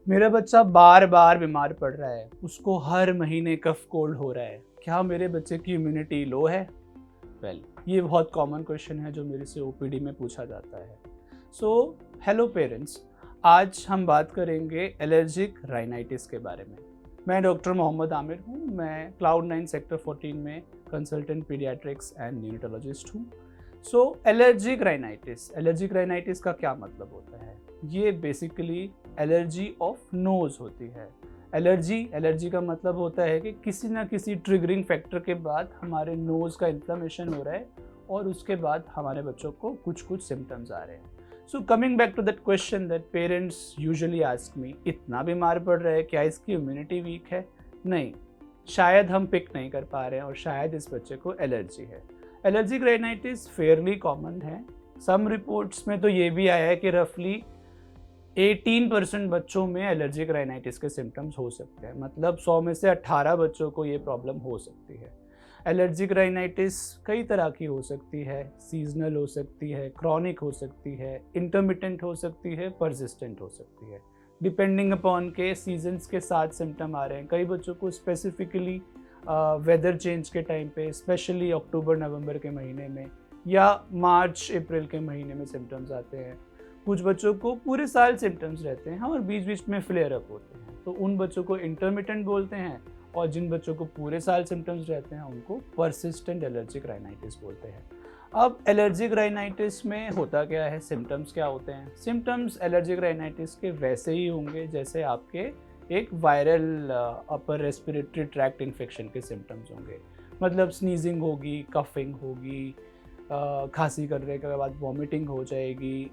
मेरा बच्चा बार बार बीमार पड़ रहा है, उसको हर महीने कफ कोल्ड हो रहा है, क्या मेरे बच्चे की इम्यूनिटी लो है? ये बहुत कॉमन क्वेश्चन है जो मेरे से ओपीडी में पूछा जाता है। हेलो पेरेंट्स, आज हम बात करेंगे एलर्जिक राइनाइटिस के बारे में। मैं डॉक्टर मोहम्मद आमिर हूँ। मैं Cloud9 सेक्टर 14 में कंसल्टेंट पीडियाट्रिक्स एंड न्यूरोलॉजिस्ट हूँ। एलर्जिक राइनाइटिस का क्या मतलब होता है? ये बेसिकली एलर्जी ऑफ नोज होती है। एलर्जी का मतलब होता है कि किसी ना किसी ट्रिगरिंग फैक्टर के बाद हमारे नोज का इन्फ्लेमेशन हो रहा है और उसके बाद हमारे बच्चों को कुछ सिम्टम्स आ रहे हैं। Coming back to that question that parents usually ask me, इतना बीमार पड़ रहा है, क्या इसकी इम्यूनिटी वीक है? नहीं, शायद हम पिक नहीं कर पा रहे हैं और शायद इस बच्चे को एलर्जी है। एलर्जिक राइनाइटिस फेयरली कॉमन है। सम रिपोर्ट्स में तो ये भी आया है कि रफली 18% बच्चों में एलर्जिक राइनाइटिस के सिम्टम्स हो सकते हैं। मतलब 100 में से 18 बच्चों को ये प्रॉब्लम हो सकती है। एलर्जिक राइनाइटिस कई तरह की हो सकती है, सीजनल हो सकती है, क्रॉनिक हो सकती है, इंटरमिटेंट हो सकती है, परसिस्टेंट हो सकती है, डिपेंडिंग अपॉन के सीजन्स के साथ सिम्टम आ रहे हैं। कई बच्चों को स्पेसिफिकली वेदर चेंज के टाइम पे, स्पेशली अक्टूबर नवंबर के महीने में या मार्च अप्रैल के महीने में सिम्टम्स आते हैं। कुछ बच्चों को पूरे साल सिम्टम्स रहते हैं और बीच बीच में फ्लेयर अप होते हैं, तो उन बच्चों को इंटरमिटेंट बोलते हैं। और जिन बच्चों को पूरे साल सिम्टम्स रहते हैं उनको परसिस्टेंट एलर्जिक राइनाइटिस बोलते हैं। अब एलर्जिक राइनाइटिस में होता क्या है, सिम्टम्स क्या होते हैं? सिम्टम्स एलर्जिक राइनाइटिस के वैसे ही होंगे जैसे आपके एक viral upper respiratory tract infection के सिम्टम्स होंगे। मतलब स्नीजिंग होगी, कफिंग होगी, खांसी करने के बाद वॉमिटिंग हो जाएगी,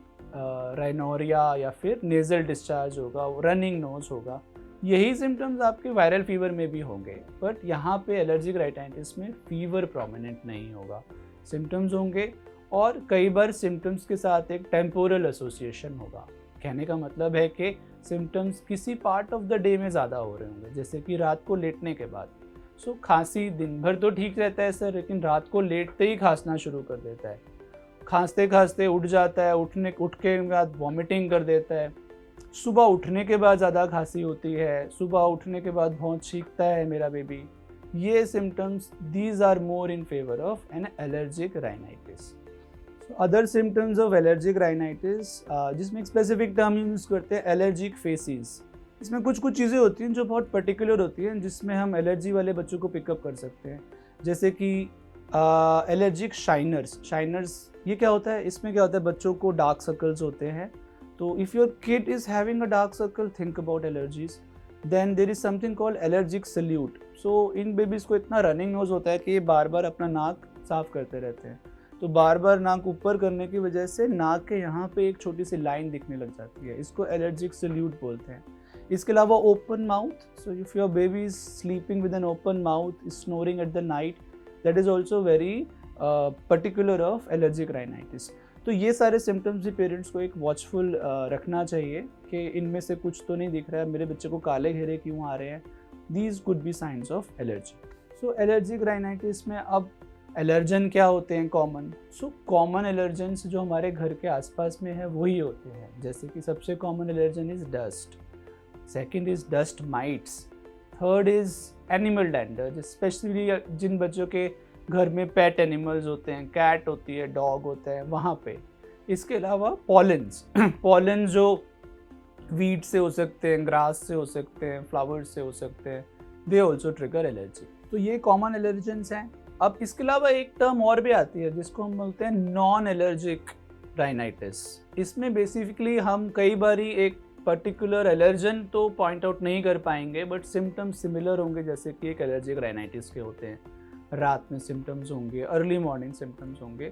राइनोरिया या फिर नेज़ल डिस्चार्ज होगा, रनिंग नोज होगा। यही सिम्टम्स आपके वायरल फीवर में भी होंगे, बट यहाँ पे एलर्जिक राइनाइटिस में फीवर प्रोमिनेंट नहीं होगा। सिम्टम्स होंगे और कई बार सिम्टम्स के साथ एक टेम्पोरल एसोसिएशन होगा। कहने का मतलब है कि सिम्टम्स किसी पार्ट ऑफ द डे में ज़्यादा हो रहे होंगे, जैसे कि रात को लेटने के बाद। खांसी दिन भर तो ठीक रहता है सर, लेकिन रात को लेटते ही खांसना शुरू कर देता है। खांसते खांसते उठ जाता है, उठ के बाद वॉमिटिंग कर देता है। सुबह उठने के बाद ज़्यादा खांसी होती है, सुबह उठने के बाद बहुत छींकता है मेरा बेबी। ये symptoms, these are more in favour of an allergic rhinitis. Other symptoms of allergic rhinitis, जिसमें एक स्पेसिफिक टर्म यूज़ करते हैं, एलर्जिक फेसिस। इसमें कुछ चीज़ें होती हैं जो बहुत पर्टिकुलर होती हैं, जिसमें हम एलर्जी वाले बच्चों को पिकअप कर सकते हैं। जैसे कि एलर्जिक शाइनर्स ये क्या होता है? इसमें क्या होता है, बच्चों को डार्क सर्कल्स होते हैं। तो if your kid is having a dark circle, think about allergies. Then there is something called allergic salute. इन बेबीज़ को इतना रनिंग नोज होता है कि ये बार बार अपना नाक साफ करते रहते हैं। तो बार बार नाक ऊपर करने की वजह से नाक के यहाँ पे एक छोटी सी लाइन दिखने लग जाती है, इसको एलर्जिक सल्यूट बोलते हैं। इसके अलावा open mouth, so if your baby is sleeping with an open mouth, snoring at the night, that is also very particular of allergic rhinitis. तो ये सारे सिम्टम्स भी पेरेंट्स को एक वॉचफुल रखना चाहिए कि इनमें से कुछ तो नहीं दिख रहा है, मेरे बच्चे को काले घेरे क्यों आ रहे हैं। These could be science of allergy. Allergic rhinitis में अब एलर्जन क्या होते हैं? कॉमन एलर्जेंस जो हमारे घर के आसपास में है वही होते हैं। जैसे कि सबसे common allergen is dust, second is dust mites, third is animal dander, specially जिन बच्चों के घर में पेट एनिमल्स होते हैं, कैट होती है, डॉग होता है, वहाँ पे। इसके अलावा पॉलेंस जो वीड से हो सकते हैं, ग्रास से हो सकते हैं, फ्लावर्स से हो सकते हैं, दे ऑल्सो ट्रिगर एलर्जी। तो ये कॉमन एलर्जेंस हैं। अब इसके अलावा एक टर्म और भी आती है जिसको हम बोलते हैं नॉन एलर्जिक राइनाइटिस। इसमें बेसिकली हम कई बारी एक पर्टिकुलर एलर्जन तो पॉइंट आउट नहीं कर पाएंगे, बट सिम्टम्स सिमिलर होंगे जैसे कि एक एलर्जिक राइनाइटिस के होते हैं। रात में सिम्टम्स होंगे, अर्ली मॉर्निंग सिम्टम्स होंगे।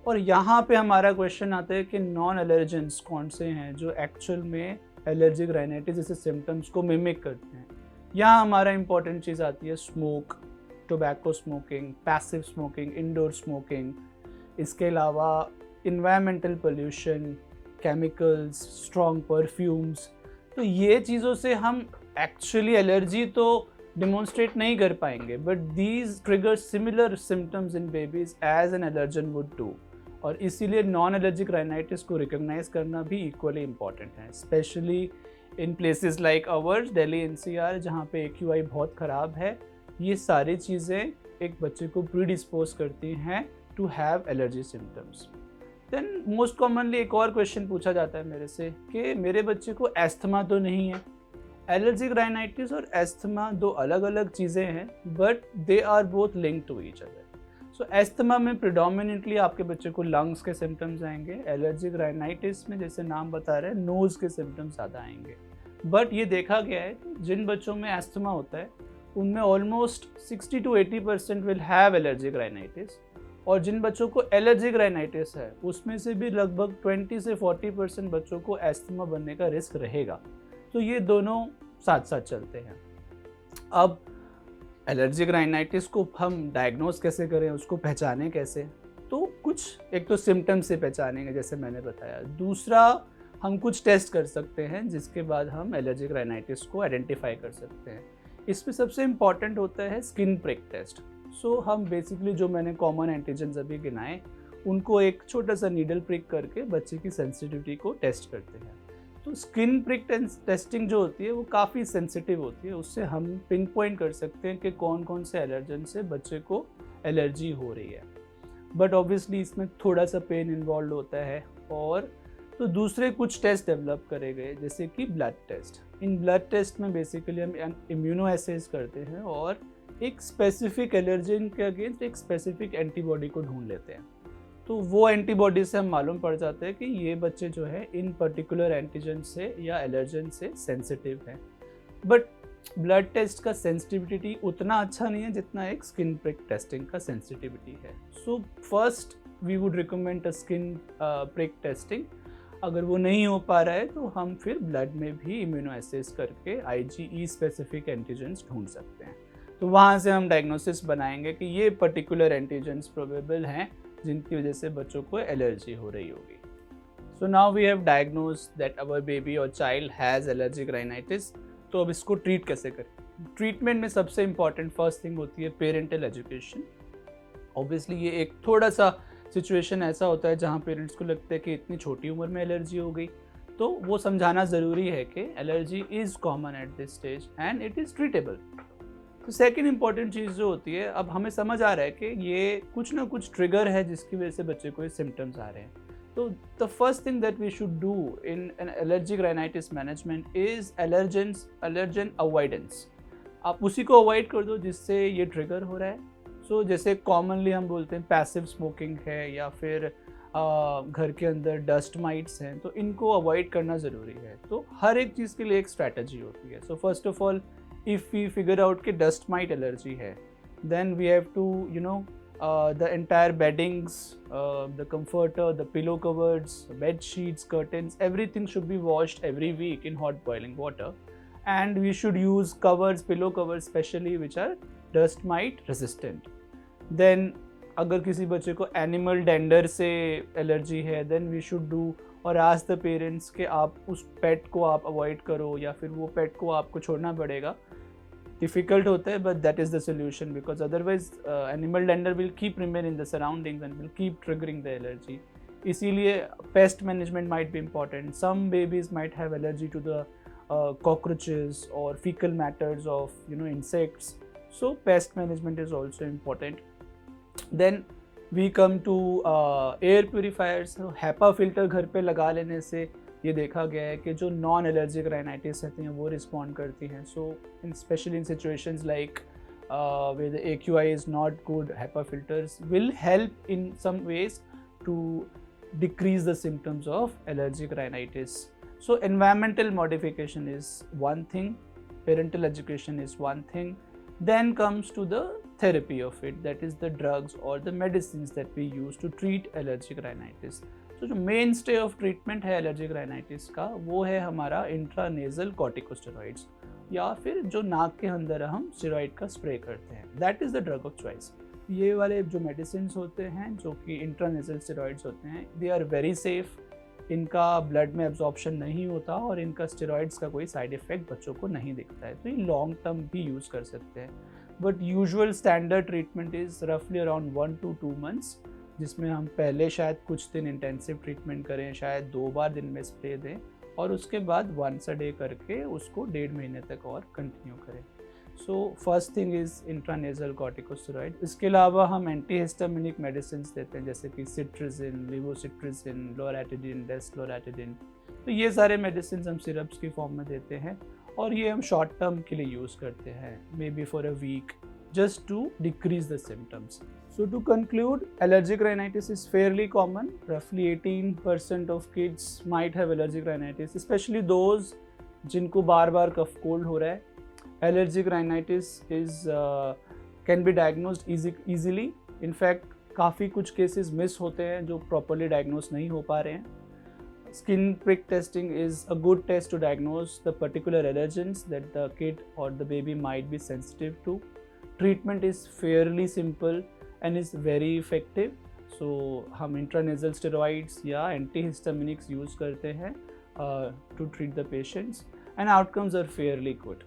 और यहाँ पे हमारा क्वेश्चन आता है कि नॉन एलर्जेंस कौन से हैं जो एक्चुअल में एलर्जिक राइनाइटिस जैसे सिम्टम्स को मिमिक करते हैं। यहाँ हमारा इंपॉर्टेंट चीज़ आती है smoke, tobacco smoking, passive smoking, indoor smoking. इसके अलावा environmental pollution, chemicals, strong perfumes. तो ये चीज़ों से हम एक्चुअली एलर्जी तो डिमॉन्स्ट्रेट नहीं कर पाएंगे, but these trigger similar symptoms in babies as an allergen would do. और इसीलिए नॉन एलर्जिक राइनाइटिस को रिकॉग्नाइज करना भी इक्वली इम्पॉर्टेंट है, especially in places like ours, Delhi NCR, जहाँ पे AQI बहुत ख़राब है, ये सारी चीज़ें एक बच्चे को प्रीडिस्पोज करती हैं to have allergy symptoms. Then most commonly एक और क्वेश्चन पूछा जाता है मेरे से कि मेरे बच्चे को एस्थमा तो नहीं है। एलर्जिक राइनाइटिस और एस्थमा दो अलग अलग चीज़ें हैं, but they are both linked to each other. So asthma में प्रिडोमिनेटली आपके बच्चे को लंग्स के सिम्टम्स आएंगे, एलर्जिक राइनाइटिस में जैसे नाम बता रहे हैं नोज़ के सिम्टम्स ज़्यादा आएंगे। बट ये देखा गया है कि जिन बच्चों में एस्थमा होता है उनमें almost 60 to 80% will have allergic rhinitis, और जिन बच्चों को एलर्जिक राइनाइटिस है उसमें से भी लगभग 20 से 40% बच्चों को एस्थमा बनने का रिस्क रहेगा। तो ये दोनों साथ साथ चलते हैं। अब एलर्जिक राइनाइटिस को हम डायग्नोज कैसे करें, उसको पहचानें कैसे? तो कुछ एक तो सिम्टम्स से पहचानेंगे जैसे मैंने बताया, दूसरा हम कुछ टेस्ट कर सकते हैं जिसके बाद हम एलर्जिक राइनाइटिस को आइडेंटिफाई कर सकते हैं। इसमें सबसे इम्पॉर्टेंट होता है स्किन प्रिक टेस्ट। सो हम बेसिकली जो मैंने कॉमन एंटीजन्स अभी गिनाए उनको एक छोटा सा नीडल प्रिक करके बच्चे की सेंसिटिविटी को टेस्ट करते हैं। तो स्किन प्रिक टेस्टिंग जो होती है वो काफ़ी सेंसिटिव होती है, उससे हम पिन पॉइंट कर सकते हैं कि कौन कौन से एलर्जन से बच्चे को एलर्जी हो रही है। बट ऑब्वियसली इसमें थोड़ा सा पेन इन्वॉल्व होता है। और तो दूसरे कुछ टेस्ट डेवलप करे गए जैसे कि ब्लड टेस्ट। इन ब्लड टेस्ट में बेसिकली हम इम्यूनो एसेस करते हैं और एक स्पेसिफिक एलर्जन के अगेंस्ट एक स्पेसिफिक एंटीबॉडी को ढूंढ लेते हैं। तो वो एंटीबॉडी से हम मालूम पड़ जाता है कि ये बच्चे जो है इन पर्टिकुलर एंटीजन से या एलर्जन से सेंसिटिव है। बट ब्लड टेस्ट का सेंसिटिविटी उतना अच्छा नहीं है जितना एक स्किन प्रिक टेस्टिंग का सेंसिटिविटी है। So first we would recommend a skin prick testing. अगर वो नहीं हो पा रहा है तो हम फिर ब्लड में भी इम्यूनो एसेस करके IgE स्पेसिफिक एंटीजन्स ढूंढ सकते हैं। तो वहाँ से हम डायग्नोसिस बनाएंगे कि ये पर्टिकुलर एंटीजन्स प्रोबेबल हैं जिनकी वजह से बच्चों को एलर्जी हो रही होगी। So now we have diagnosed that our baby और चाइल्ड हैज़ एलर्जिक राइनाइटिस। तो अब इसको ट्रीट कैसे करें? ट्रीटमेंट में सबसे इम्पॉर्टेंट फर्स्ट थिंग होती है पेरेंटल एजुकेशन। ऑब्वियसली ये एक थोड़ा सा सिचुएशन ऐसा होता है जहाँ पेरेंट्स को लगता है कि इतनी छोटी उम्र में एलर्जी हो गई, तो वो समझाना ज़रूरी है कि allergy is common at this stage and it is treatable. तो सेकेंड इंपॉर्टेंट चीज़ जो होती है, अब हमें समझ आ रहा है कि ये कुछ ना कुछ ट्रिगर है जिसकी वजह से बच्चे को ये सिम्टम्स आ रहे हैं। तो the first thing that we should do in an allergic rhinitis management is allergen avoidance. आप उसी को अवॉइड कर दो जिससे ये ट्रिगर हो रहा है। सो जैसे कॉमनली हम बोलते हैं पैसिव स्मोकिंग है या फिर घर के अंदर डस्ट माइट्स हैं, तो इनको अवॉइड करना ज़रूरी है। तो हर एक चीज़ के लिए एक स्ट्रैटेजी होती है। So first of all if we figure out कि dust mite allergy है, then we have to the entire beddings, the comforter, the pillow covers, bed sheets, curtains, everything should be washed every week in hot boiling water, and we should use covers, pillow covers specially which are dust mite resistant. Then अगर किसी बच्चे को animal dander से allergy है, then we should do और ask the parents कि आप उस पेट को आप अवॉइड करो या फिर वो पेट को आपको छोड़ना पड़ेगा। डिफ़िकल्ट होता है but that is the solution, because otherwise animal dander will keep remain in the surroundings and will keep triggering the allergy. इसीलिए pest management might be important. Some babies might have allergy to the cockroaches or fecal matters of insects, so pest management is also important. Then we come to air purifiers. HEPA filter घर पे लगा लेने से ये देखा गया है कि जो नॉन एलर्जिक राइनाइटिस रहती हैं वो रिस्पॉन्ड करती हैं। So in specially in situations like where the AQI is not good, HEPA filters will help in some ways to decrease the symptoms of allergic rhinitis. So environmental modification is one thing, parental education is one thing, then comes to the therapy of it, that is the drugs or the medicines that we use to treat allergic rhinitis. So जो mainstay of treatment है allergic rhinitis का वो है हमारा intranasal corticosteroids, या फिर जो नाक के अंदर हम स्टेरॉइड का स्प्रे करते हैं, that is the drug of choice. ये वाले जो मेडिसिन होते हैं जो कि इंट्रानेजल स्टेरॉइड्स होते हैं, दे आर वेरी सेफ। इनका ब्लड में एब्जॉर्प्शन नहीं होता और इनका स्टेरॉइड्स का कोई साइड इफ़ेक्ट बच्चों को नहीं दिखता है, तो ये लॉन्ग टर्म भी यूज़ कर सकते हैं। But usual standard treatment is रफली अराउंड 1 to 2 months, जिसमें हम पहले शायद कुछ दिन इंटेंसिव ट्रीटमेंट करें, शायद 2 बार दिन में स्प्रे दें, और उसके बाद वंस अ डे करके उसको 1.5 महीने तक और कंटिन्यू करें। So first thing is intranasal corticosteroid. इसके अलावा हम एंटीहिस्टामिनिक मेडिसिन देते हैं जैसे कि सिट्रिजिन, लिवोसिट्रिजिन, लोराटिडिन, डेस्लोराटिडिन। तो ये सारे मेडिसिन हम सिरप्स की फॉर्म में देते हैं और ये हम शॉर्ट टर्म के लिए यूज़ करते हैं, maybe for a week, just to decrease the symptoms. So to conclude, allergic rhinitis is fairly common. Roughly 18% of kids might have allergic rhinitis, especially those जिनको बार बार कफ कोल्ड हो रहा है. Allergic rhinitis can be diagnosed easily. In fact, काफ़ी कुछ cases miss होते हैं जो properly diagnose नहीं हो पा रहे हैं. Skin prick testing is a good test to diagnose the particular allergens that the kid or the baby might be sensitive to. Treatment is fairly simple and is very effective. So हम intranasal steroids या antihistaminics use करते हैं to treat the patients and outcomes are fairly good.